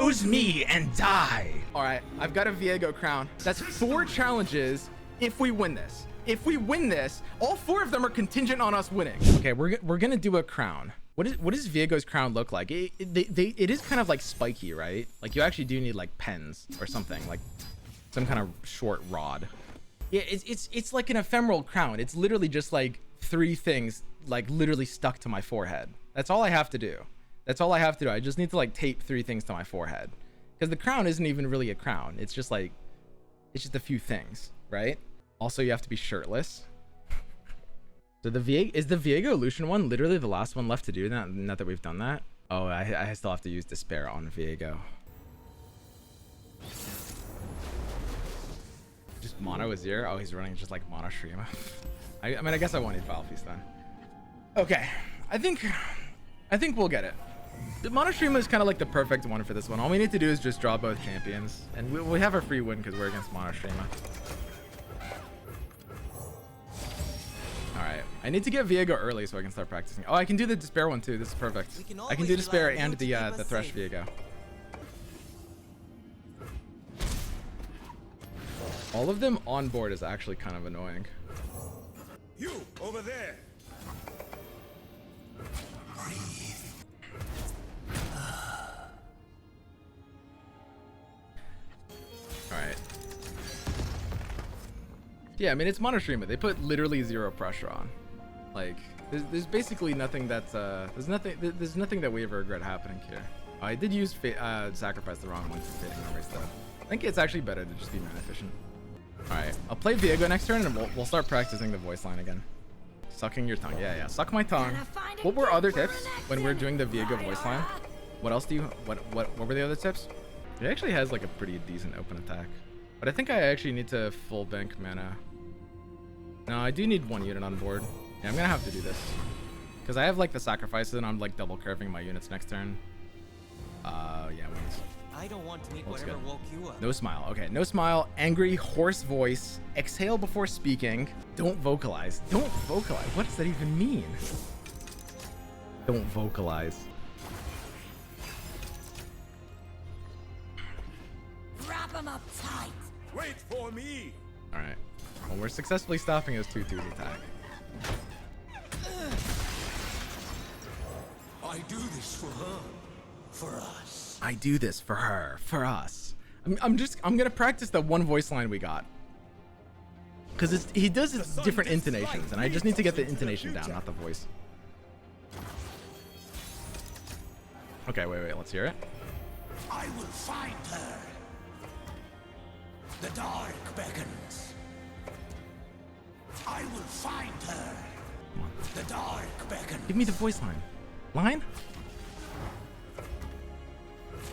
Oppose me and die. All right, I've got a Viego crown. That's 4 challenges if we win this. If we win this, all 4 of them are contingent on us winning. Okay, we're gonna do a crown. What does Viego's crown look like? It is kind of like spiky, right? Like you actually do need like pens or something, like some kind of short rod. Yeah, it's like an ephemeral crown. It's literally just like 3 things like literally stuck to my forehead. That's all I have to do. That's all I have to do. I just need to like tape 3 things to my forehead, because the crown isn't even really a crown. It's just like, it's just a few things, right? Also, you have to be shirtless. So is the Viego Lucian one literally the last one left to do? Not that we've done that. Oh, I still have to use Despair on Viego. Just Mono Azir. Oh, he's running just like Mono Shurima. I mean, I guess I won't need Foul Feast then. Okay, I think we'll get it. The Mono Shurima is kind of like the perfect one for this one. All we need to do is just draw both champions, and we have a free win because we're against Mono Shurima. All right, I need to get Viego early so I can start practicing. Oh, I can do the Despair one too. This is perfect. I can do Despair and the Thresh Viego. All of them on board is actually kind of annoying. You over there. All right. Yeah, I mean, it's Mono Shurima. They put literally 0 pressure on. Like, there's basically nothing that's there's nothing that we ever regret happening here. I did use sacrifice the wrong one for fading memories though. I think it's actually better to just be mana efficient. All right, I'll play Viego next turn and we'll start practicing the voice line again. Sucking your tongue. Yeah, suck my tongue. What were other tips when we're doing the Viego voice line? What else do you what were the other tips? It actually has like a pretty decent open attack, but I think I actually need to full bank mana. No, I do need 1 unit on board. Yeah, I'm gonna have to do this because I have like the sacrifices and I'm like double curving my units next turn. Yeah, wins. I don't want to meet Looks whatever good. woke you up. No smile. Okay, no smile. Angry, hoarse voice. Exhale before speaking. Don't vocalize. Don't vocalize. What does that even mean? Don't vocalize. Wrap him up tight. Wait for me. All right. Well, we're successfully stopping his 2/2's attack. I do this for her, for us. I do this for her, for us. I'm gonna practice the one voice line we got, because he does his different intonations, and I just need to get the intonation down, not the voice. Okay, wait, let's hear it. I will find her. The dark beckons. I will find her. Come on. The dark beckons. Give me the voice line. Line?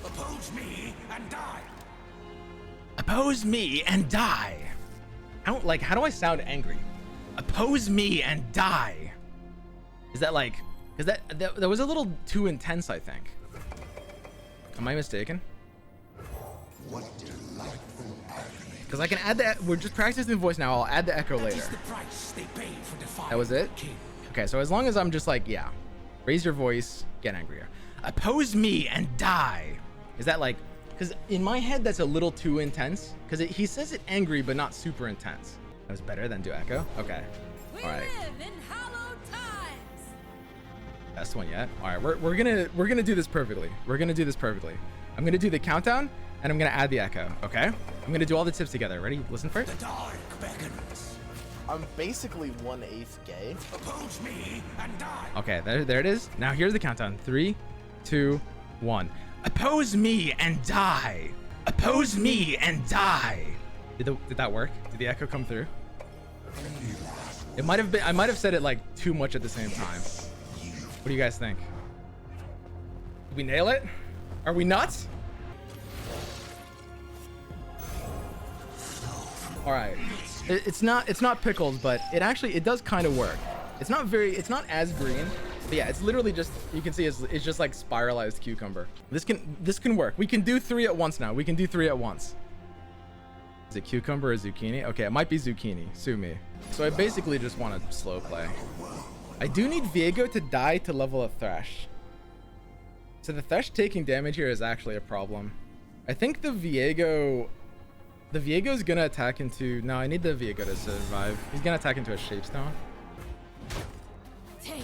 Oppose me and die. Oppose me and die. How do I sound angry? Oppose me and die. Is that like, because that was a little too intense, I think. Am I mistaken? What delightful agony. Because I can add that. We're just practicing the voice now. I'll add the echo That later. is the price they paid for defying That was it? the king. Okay, so as long as I'm just like, yeah, raise your voice, get angrier. Oppose me and die. Is that like, because in my head that's a little too intense, because he says it angry but not super intense. That was better than do echo. Okay, all right. We live in hallowed times. Best one yet. All right, we're gonna do this perfectly. We're gonna do this perfectly. I'm gonna do the countdown and I'm gonna add the echo. Okay, I'm gonna do all the tips together. Ready? Listen first. The dark beckons. I'm basically 1/8 gay. Oppose me and die. Okay, there it is. Now here's the countdown. 3, 2, 1. Oppose me and die. Oppose me and die. Did that work? Did the echo come through? It might have been. I might have said it like too much at the same time. What do you guys think? Did we nail it? Are we nuts? All right. It's not pickles, but it does kind of work. It's not as green, but yeah, it's literally just, you can see it's just like spiralized cucumber. This can work. We can do 3 at once now. We can do 3 at once. Is it cucumber or zucchini? Okay, it might be zucchini. Sue me. So I basically just want to slow play. I do need Viego to die to level a Thresh. So the Thresh taking damage here is actually a problem. I think the Viego's gonna attack into... No, I need the Viego to survive. He's gonna attack into a Shapestone. Yeah,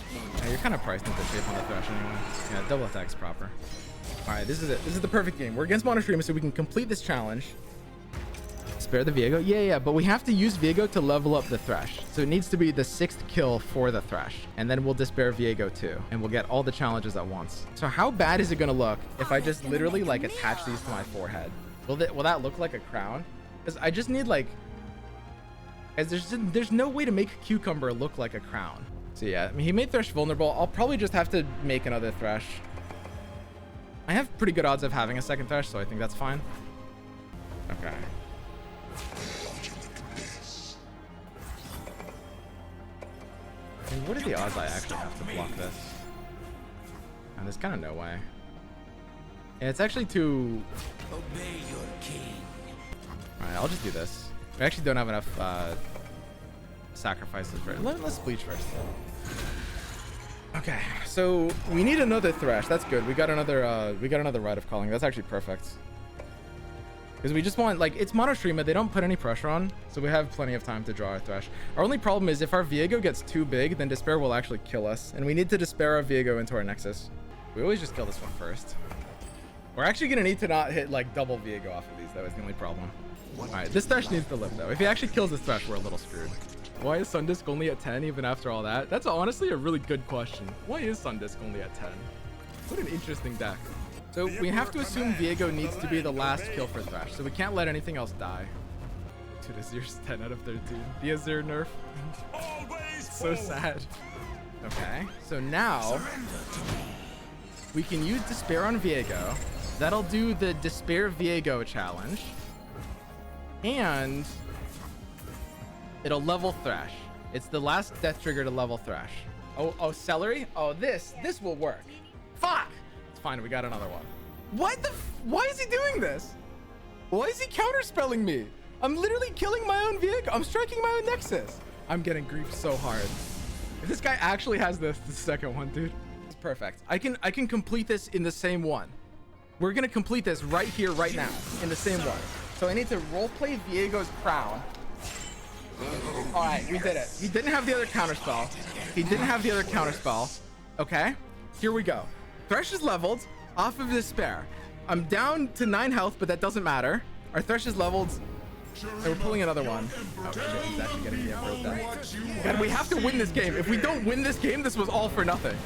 you're kind of priced into shape on the Thresh anyway. Yeah, double attack's proper. All right, this is it. This is the perfect game. We're against Mono Azir Shurima, so we can complete this challenge. Spare the Viego? Yeah, but we have to use Viego to level up the Thresh. So it needs to be the 6th kill for the Thresh. And then we'll despair Viego too. And we'll get all the challenges at once. So how bad is it gonna look if I just literally like attach these to my forehead? Will that look like a crown? Because I just need like... There's no way to make Cucumber look like a crown. So yeah, I mean, he made Thresh vulnerable. I'll probably just have to make another Thresh. I have pretty good odds of having a second Thresh, so I think that's fine. Okay. I mean, what are the odds I actually have to block this? And there's kind of no way. Yeah, it's actually too... Obey your king. Alright, I'll just do this. We actually don't have enough sacrifices for it. Let's bleach first. Okay, so we need another Thresh. That's good. We got another Rite of Calling. That's actually perfect. Because we just want, like, it's Mono Azir Shurima. They don't put any pressure on, so we have plenty of time to draw our Thresh. Our only problem is if our Viego gets too big, then Despair will actually kill us. And we need to Despair our Viego into our Nexus. We always just kill this one first. We're actually going to need to not hit, like, double Viego off of these, though, is the only problem. Alright, this Thresh needs to live, though. If he actually kills this Thresh, we're a little screwed. Why is Sundisk only at 10 even after all that? That's honestly a really good question. Why is Sundisk only at 10? What an interesting deck. So we have to assume Viego needs to be the last kill for Thresh, so we can't let anything else die. Dude, Azir's 10 out of 13. The Azir nerf. So sad. Okay, so now we can use Despair on Viego. That'll do the Despair Viego challenge. And it'll level Thresh. It's the last death trigger to level Thresh. Oh, Celery? Oh, this will work. Fuck! It's fine, we got another one. Why is he doing this? Why is he counterspelling me? I'm literally killing my own Viego. I'm striking my own Nexus. I'm getting griefed so hard. If this guy actually has the second one, dude, it's perfect. I can complete this in the same one. We're gonna complete this right here, right now, in the same one. So I need to roleplay Viego's crown. All right, we did it. He didn't have the other counterspell. Okay, here we go. Thresh is leveled off of Despair. I'm down to 9 health, but that doesn't matter. Our Thresh is leveled. And we're pulling another one. Oh shit, he's actually getting the Emperor's deck. God, we have to win this game. If we don't win this game, this was all for nothing.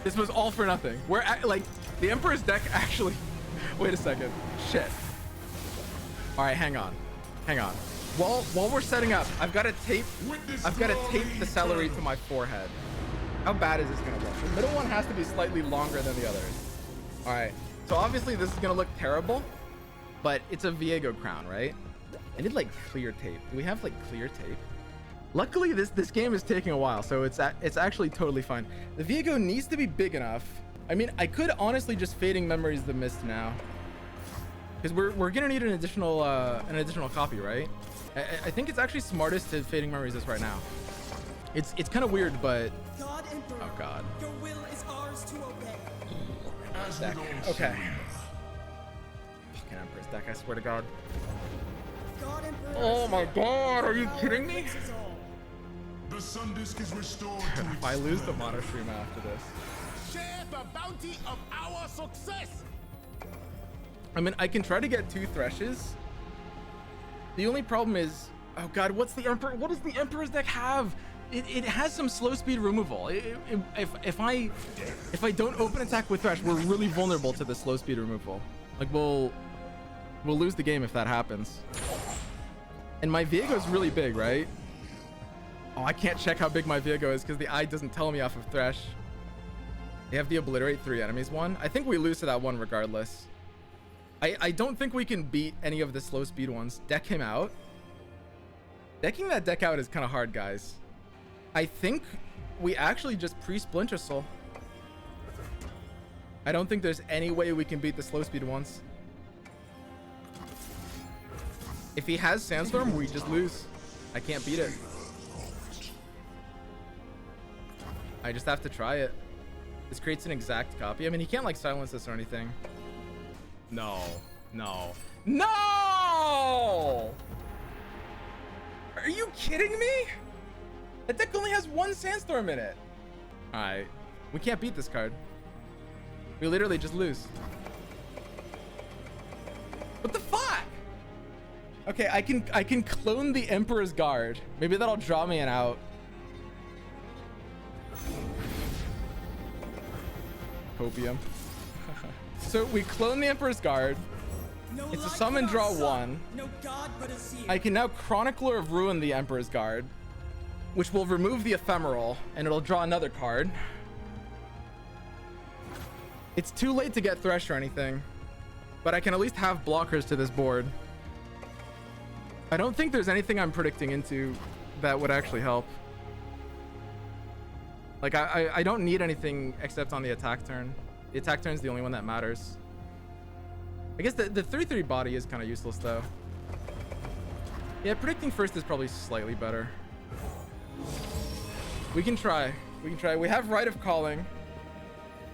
This was all for nothing. We're at, like, the Emperor's deck actually... Wait a second. Shit. All right, hang on. While we're setting up, I've got to tape the Celery to my forehead. How bad is this gonna look? The middle one has to be slightly longer than the others. All right, so obviously this is gonna look terrible, but it's a Viego crown, right? I need like clear tape. Do we have like clear tape? Luckily, this game is taking a while, so it's actually totally fine. The Viego needs to be big enough. I mean, I could honestly just Fading Memories the Mist now, because we're gonna need an additional copy, right? I think it's actually smartest to Fading Memories this right now. It's kind of weird, but oh god. Your will is ours to obey. Deck. Okay. Fucking Empress deck, I swear to god. God Emperor. Oh my god, are you kidding me? The Sundisk is restored to If I lose the Mono Azir Shurima after this. Share the bounty of our success. I mean, I can try to get 2 Threshes. The only problem is, oh god, what does the Emperor's deck have? It has some slow speed removal. If I don't open attack with Thresh, we're really vulnerable to the slow speed removal. Like we'll lose the game if that happens. And my Viego is really big, right? Oh, I can't check how big my Viego is because the eye doesn't tell me off of Thresh. They have the Obliterate 3 enemies one. I think we lose to that one regardless. I don't think we can beat any of the slow speed ones. Deck him out. Decking that deck out is kind of hard, guys. I think we actually just pre-Splinter Soul. I don't think there's any way we can beat the slow speed ones. If he has Sandstorm, we just lose. I can't beat it. I just have to try it. This creates an exact copy. I mean, he can't like silence this or anything. No. No. No! Are you kidding me? That deck only has one Sandstorm in it. All right. We can't beat this card. We literally just lose. What the fuck? Okay, I can clone the Emperor's Guard. Maybe that'll draw me an out. Copium. So we clone the Emperor's Guard. No It's a light summon, but draw our sun. 1. No god but Azir. I can now Chronicler of Ruin the Emperor's Guard, which will remove the Ephemeral, and it'll draw another card. It's too late to get Thresh or anything, but I can at least have blockers to this board. I don't think there's anything I'm predicting into that would actually help. Like, I don't need anything except on the attack turn. The attack turn is the only one that matters. I guess the 3/3 body is kind of useless though. Yeah, predicting first is probably slightly better. We can try. We can try. We have Rite of Calling.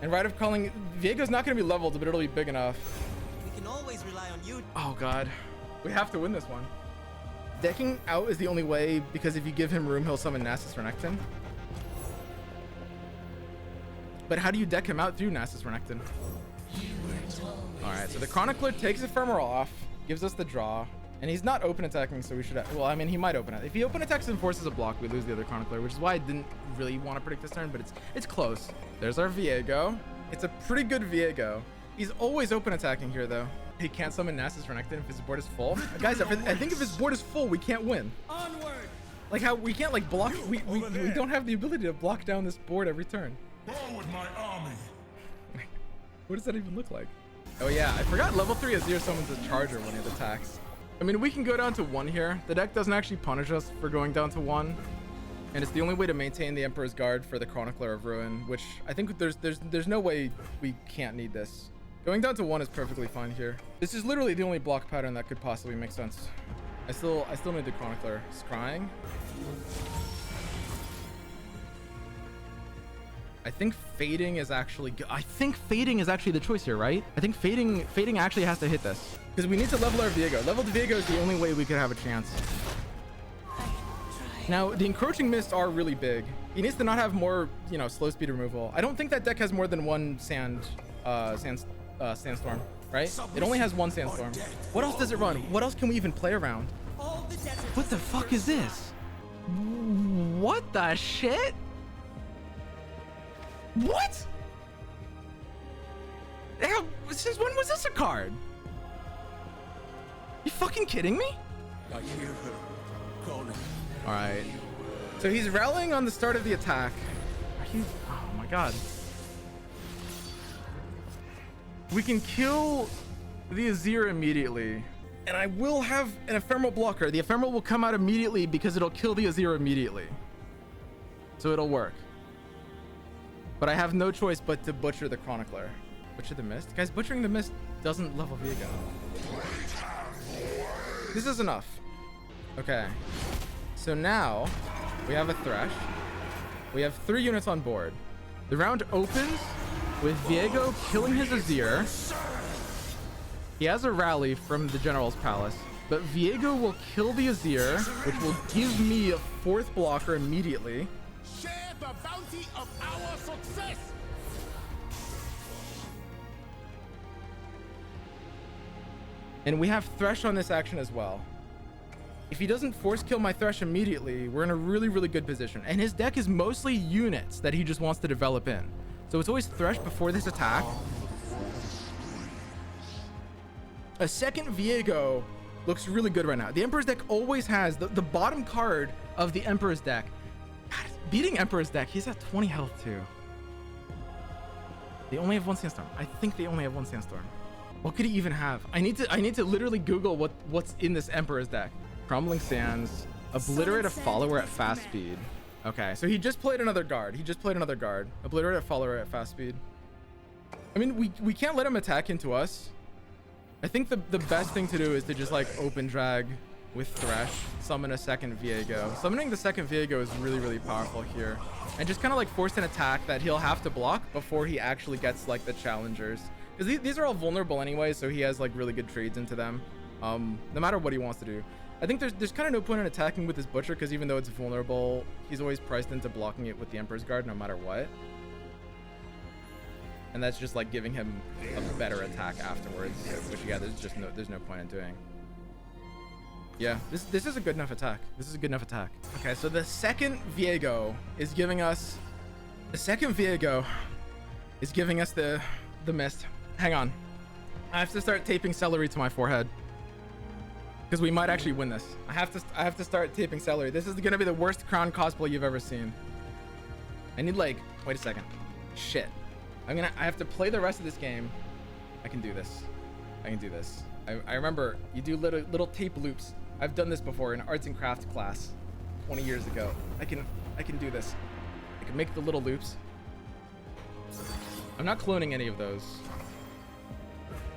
And Rite of Calling, Viego's not going to be leveled, but it'll be big enough. We can always rely on you. Oh god. We have to win this one. Decking out is the only way, because if you give him room, he'll summon Nasus Renekton. But how do you deck him out through Nasus Renekton? Alright, so the Chronicler takes Ephemeral off, gives us the draw, and he's not open attacking, so we should... Well, I mean, he might open it. If he open attacks and forces a block, we lose the other Chronicler, which is why I didn't really want to predict this turn, but it's close. There's our Viego. It's a pretty good Viego. He's always open attacking here, though. He can't summon Nasus Renekton if his board is full. Guys, I think if his board is full, we can't win. Onward. Like how we can't like block... We don't have the ability to block down this board every turn. Forward, my army. What does that even look like? Oh yeah, I forgot level 3 Azir summons a charger when it attacks. I mean, we can go down to 1 here. The deck doesn't actually punish us for going down to 1. And it's the only way to maintain the Emperor's Guard for the Chronicler of Ruin, which I think there's no way we can't need this. Going down to 1 is perfectly fine here. This is literally the only block pattern that could possibly make sense. I still need the Chronicler. Scrying. I think fading is actually good. I think fading is actually the choice here, right? I think fading actually has to hit this. Because we need to level our Viego. Leveled Viego is the only way we could have a chance. Now, the encroaching mists are really big. He needs to not have more, you know, slow speed removal. I don't think that deck has more than one sandstorm, right? It only has one sandstorm. What else does it run? What else can we even play around? All the desert. What the fuck is this? What the shit? What? Hell, since when was this a card? You fucking kidding me? I hear her calling. All right. So he's rallying on the start of the attack. Oh my god. We can kill the Azir immediately. And I will have an ephemeral blocker. The ephemeral will come out immediately because it'll kill the Azir immediately. So it'll work. But I have no choice but to butcher the Chronicler. Butcher the Mist? Guys, butchering the Mist doesn't level Viego. This is enough. Okay. So now we have a Thresh. We have 3 units on board. The round opens with Viego killing his Azir. He has a rally from the General's Palace, but Viego will kill the Azir, which will give me a 4th blocker immediately. Share the bounty of our success. And we have Thresh on this action as well. If he doesn't force kill my Thresh immediately, we're in a really, really good position. And his deck is mostly units that he just wants to develop in. So it's always Thresh before this attack. A second Viego looks really good right now. The Emperor's deck always has the bottom card of the Emperor's deck. God, beating Emperor's deck, he's at 20 health too. They only have 1 Sandstorm. I think they only have 1 Sandstorm. What could he even have? I need to literally Google what's in this Emperor's deck. Crumbling Sands, obliterate a follower at fast speed. Okay, so he just played another guard. Obliterate a follower at fast speed. I mean, we can't let him attack into us. I think the best thing to do is to just like open drag with Thresh, summon a second Viego. Summoning the second Viego is really, really powerful here. And just kind of like force an attack that he'll have to block before he actually gets like the challengers. because these are all vulnerable anyway, so he has like really good trades into them, no matter what he wants to do. I think there's kind of no point in attacking with this butcher, because even though it's vulnerable, he's always priced into blocking it with the Emperor's Guard no matter what, and that's just like giving him a better attack afterwards, which yeah, there's no point in doing. Yeah, this is a good enough attack. This is a good enough attack. Okay, so the second Viego is giving us the mist. Hang on, I have to start taping celery to my forehead, because we might actually win this. I have to start taping celery. This is gonna be the worst crown cosplay you've ever seen. I need like, wait a second, shit. I have to play the rest of this game. I can do this. I remember you do little tape loops. I've done this before in arts and crafts class 20 years ago. I can do this. I can make the little loops. I'm not cloning any of those.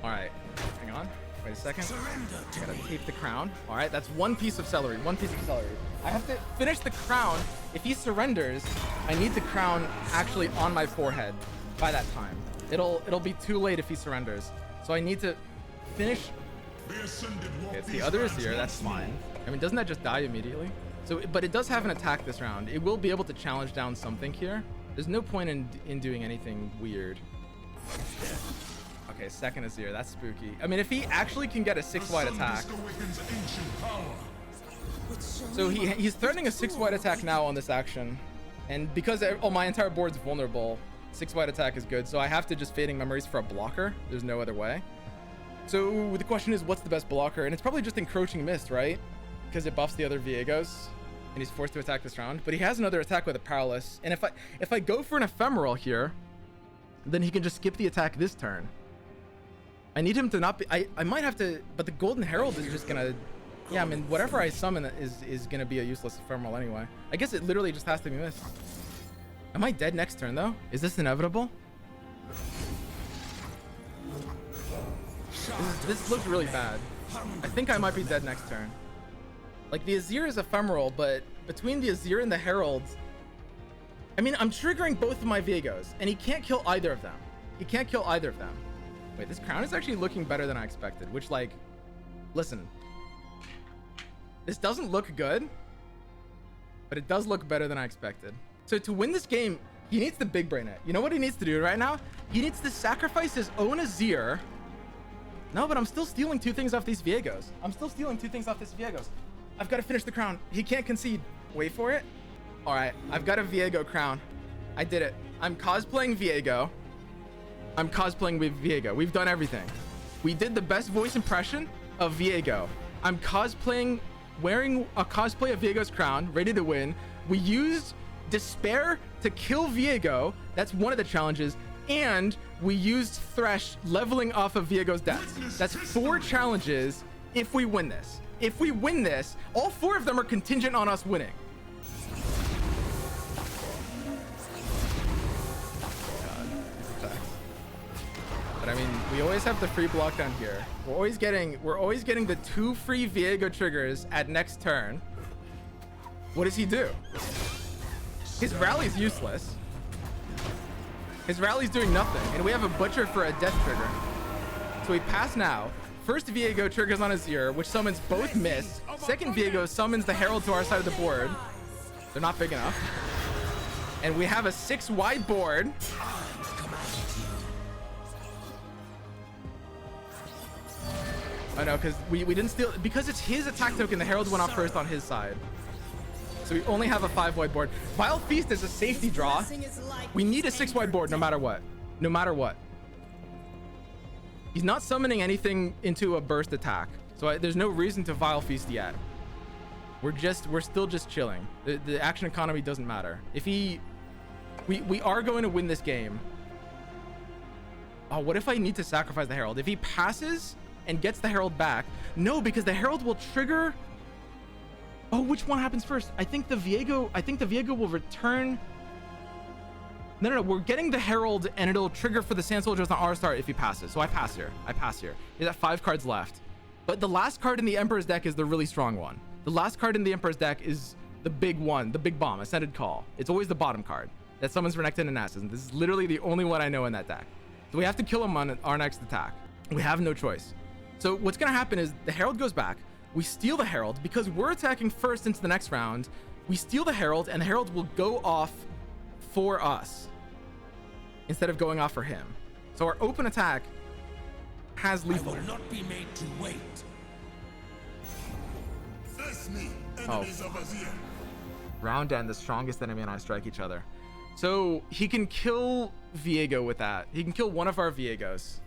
All right, hang on. Wait a second. I gotta tape the crown. All right, that's one piece of celery. I have to finish the crown. If he surrenders, I need the crown actually on my forehead by that time. It'll be too late if he surrenders. So I need to finish. Okay, it's the other Azir, that's fine. I mean, doesn't that just die immediately? So, but it does have an attack this round. It will be able to challenge down something here. There's no point in doing anything weird. Okay, second Azir, that's spooky. I mean, if he actually can get a 6-wide attack. So he's threatening a 6-wide attack now on this action. And because my entire board's vulnerable, 6-wide attack is good. So I have to just Fading Memories for a blocker. There's no other way. So the question is, what's the best blocker? And it's probably just Encroaching Mist, right? Because it buffs the other Viegos, and he's forced to attack this round. But he has another attack with a Paralysis. And if I go for an Ephemeral here, then he can just skip the attack this turn. I need him to not be... I might have to... But the Golden Herald is just gonna... Yeah, I mean, whatever I summon is gonna be a useless Ephemeral anyway. I guess it literally just has to be missed. Am I dead next turn, though? Is this inevitable? This looks really bad. I think I might be dead next turn. Like, the Azir is ephemeral, but between the Azir and the Herald, I mean, I'm triggering both of my Viegos, and he can't kill either of them. Wait, this crown is actually looking better than I expected, which, like, listen. This doesn't look good, but it does look better than I expected. So to win this game, he needs the big brain it. You know what he needs to do right now? He needs to sacrifice his own Azir. No, but I'm still stealing 2 things off these Viegos. I've got to finish the crown. He can't concede. Wait for it. All right, I've got a Viego crown. I did it. I'm cosplaying Viego. We've done everything. We did the best voice impression of Viego. I'm cosplaying, wearing a cosplay of Viego's crown, ready to win. We used Despair to kill Viego. That's one of the challenges. And we used Thresh leveling off of Viego's deaths. That's 4 challenges if we win this. If we win this, all 4 of them are contingent on us winning. God, but I mean, we always have the free block down here. We're always getting the 2 free Viego triggers at next turn. What does he do? His rally's useless. His rally's doing nothing, and we have a butcher for a death trigger. So we pass now. First Viego triggers on Azir, which summons both mists. Second Viego summons the Herald to our side of the board. They're not big enough. And we have a 6-wide board. I know, because we didn't steal... Because it's his attack token, the Herald went off first on his side. So we only have a 5-wide board. Vile Feast is a safety draw. We need a 6-wide board no matter what. He's not summoning anything into a burst attack. So there's no reason to Vile Feast yet. We're still just chilling. The action economy doesn't matter. If we are going to win this game. Oh, what if I need to sacrifice the Herald? If he passes and gets the Herald back. No, because the Herald will trigger... Oh, which one happens first? I think the Viego will return. No. We're getting the Herald, and it'll trigger for the Sand Soldiers on our start if he passes. So I pass here. He's at 5 cards left. But the last card in the Emperor's deck is the really strong one. The last card in the Emperor's deck is the big one, the big bomb, Ascended Call. It's always the bottom card that summons Renekton and Nasus. And this is literally the only one I know in that deck. So we have to kill him on our next attack. We have no choice. So what's gonna happen is the Herald goes back. We steal the Herald because we're attacking first into the next round. We steal the Herald and the Herald will go off for us instead of going off for him. So our open attack has I lethal. will not be made to wait. Face me, enemies of Azir. Round end, the strongest enemy and I strike each other. So he can kill Viego with that. He can kill one of our Viegos.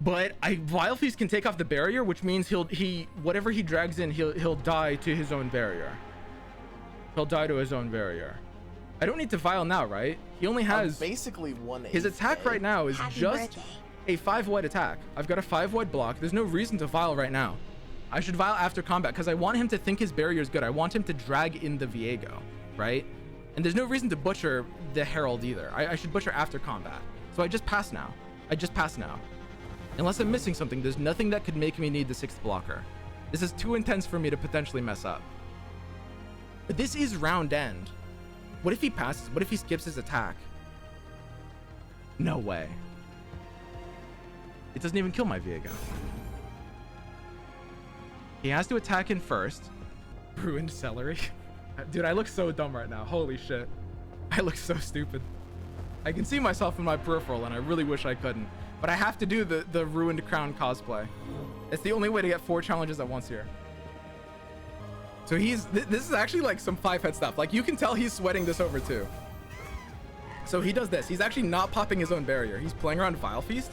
But Vile Feast can take off the barrier, which means whatever he drags in, he'll die to his own barrier. He'll die to his own barrier. I don't need to Vile now, right? He only has basically 1/8 his attack right now is Happy just birthday. a 5 white attack. I've got a 5 white block. There's no reason to Vile right now. I should Vile after combat because I want him to think his barrier is good. I want him to drag in the Viego, right? And there's no reason to butcher the Herald either. I should butcher after combat. So I just pass now. I just pass now. Unless I'm missing something, there's nothing that could make me need the 6th blocker. This is too intense for me to potentially mess up. But this is round end. What if he passes? What if he skips his attack? No way. It doesn't even kill my Viego. He has to attack in first. Ruined celery. Dude, I look so dumb right now. Holy shit. I look so stupid. I can see myself in my peripheral and I really wish I couldn't. But I have to do the ruined crown cosplay. It's the only way to get 4 challenges at once here. So this is actually like some 5-head stuff. Like you can tell he's sweating this over too. So he does this. He's actually not popping his own barrier. He's playing around Vile Feast.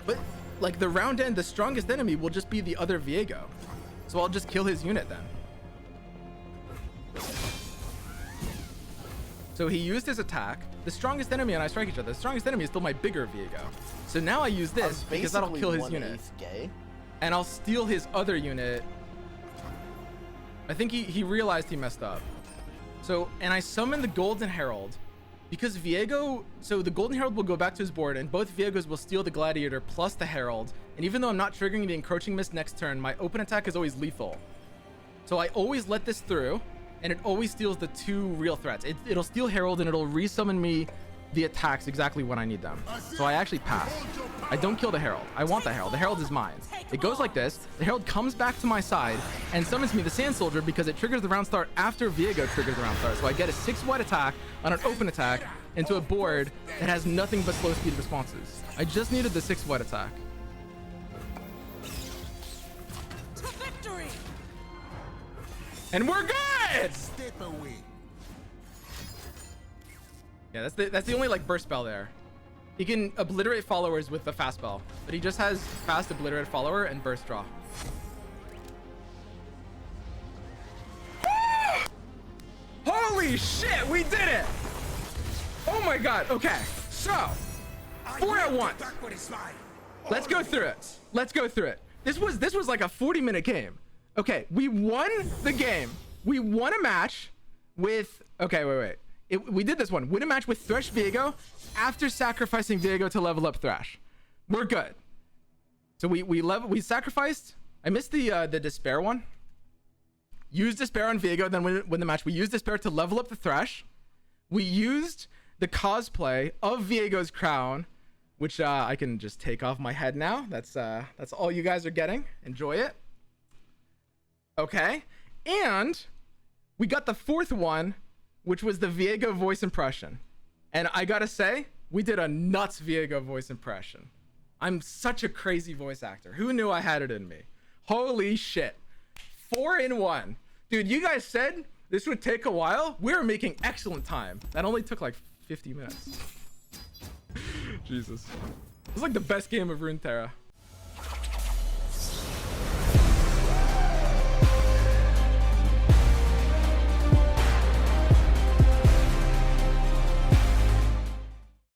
But like the round end, the strongest enemy will just be the other Viego. So I'll just kill his unit then. So he used his attack. The strongest enemy and I strike each other. The strongest enemy is still my bigger Viego. So now I use this because that'll kill his unit. Gay. And I'll steal his other unit. I think he realized he messed up. So, and I summon the Golden Herald because Viego, so the Golden Herald will go back to his board and both Viegos will steal the Gladiator plus the Herald. And even though I'm not triggering the Encroaching Mist next turn, my open attack is always lethal. So I always let this through and it always steals the 2 real threats. It'll steal Herald and it'll resummon me the attacks exactly when I need them. So I actually pass. I don't kill the Herald. I want the Herald. The Herald is mine. It goes like this. The Herald comes back to my side and summons me the Sand Soldier because it triggers the round start after Viego triggers the round start. So I get a 6 white attack on an open attack into a board that has nothing but slow speed responses. I just needed the 6 white attack. To victory! And we're good! Step away. Yeah, that's the only like burst spell there. He can obliterate followers with the fast spell, but he just has fast obliterate follower and burst draw. Holy shit, we did it! Oh my god. Okay, so 4 at once. Let's go through it. Let's go through it. This was like a 40-minute game. Okay, we won the game. We won a match with. Okay, wait. We did this one. Win a match with Thresh Viego after sacrificing Viego to level up Thresh. We're good. So we sacrificed. I missed the Despair one. Used Despair on Viego, then win the match. We used Despair to level up the Thresh. We used the cosplay of Viego's crown, which I can just take off my head now. That's all you guys are getting. Enjoy it. Okay, and we got the 4th one, which was the Viego voice impression. And I gotta say, we did a nuts Viego voice impression. I'm such a crazy voice actor. Who knew I had it in me? Holy shit. 4 in 1. Dude, you guys said this would take a while. We were making excellent time. That only took like 50 minutes. Jesus. It was like the best game of Runeterra.